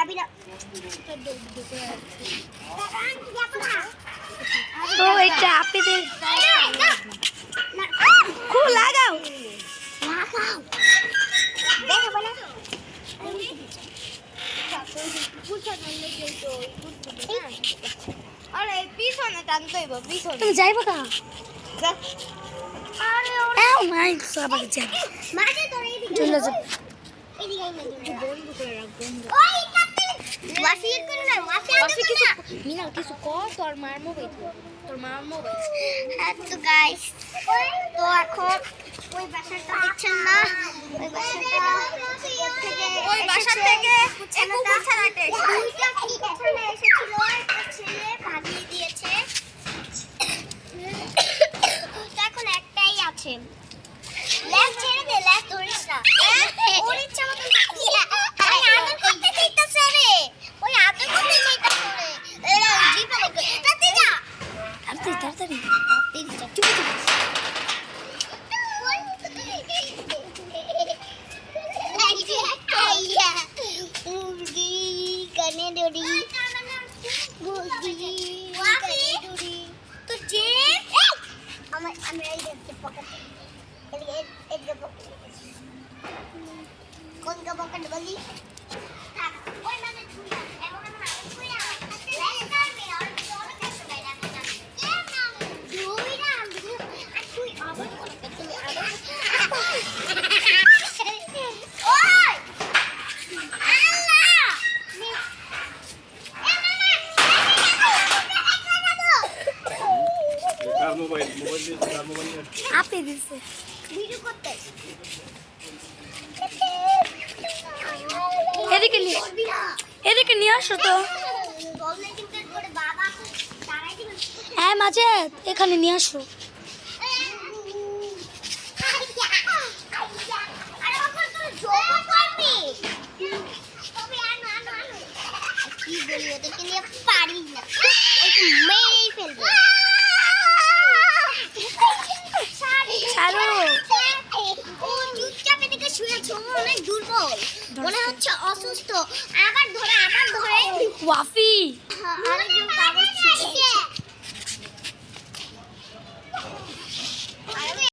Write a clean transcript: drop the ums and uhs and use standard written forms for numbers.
যাবি না তো এটা আপনাদের খুব লাগাও আরে পিছনে টানতে হইব পিছনে তুমি যাইবা কা আরে এও নাই সবাই যাবে মাঝে তোর এইদিকে চলে যাও এইদিকে বন্ধ করে রাখ বন্ধ ওই কাটতে ওয়াসি করে না ওয়াসি কিছু মিনা কিছু কর তোর মার মোবাইল হ্যাঁ তো গাইস তো এখন ওই বাসাটা দেখছেন না ওই বাসা থেকে কুকুর ছানাটা দুইটা কুকুর ছানা এসেছিল একটা ছেলে ভাগিয়ে দিয়েছে তো এখন একটাই আছে লেফট ছেড়ে দে লেফট ধরিস না ওর ইচ্ছা মতন ওই আদর করতে চাইতাছে রে ওই আদর করতে চাইতাছে রে এরা জিপে লাগবে তাতে যা তাড়াতাড়ি চুপ চুপ মুরগি কানে দড়ি মুরগি কানে দড়ি তো যে আমি এই দেখতে পকেট এই পকেট কোন কা পকেট বলি থাক ওই মানে তুই এমন না তুই আমার লেস করবি আর তোর কাছে বাইরে না তুই না আর তুই আবার করতে তুই আবার ওই আল্লাহ কার মোবাইল আপনি দিছে ভিডিও করতে এদিকে নিয়ে আসো তো হ্যাঁ মাঝে এখানে নিয়ে আসো কি বলি ওদেরকে নিয়ে পারি না মেরেই ফেলবো ছাড়ো ও চুপচাপ এদিকে শুয়েছে ও অনেক দুর্বল মনে হচ্ছে অসুস্থ আবার ধরে ওয়াফি আরেকজন কাগজ ছিঁড়ে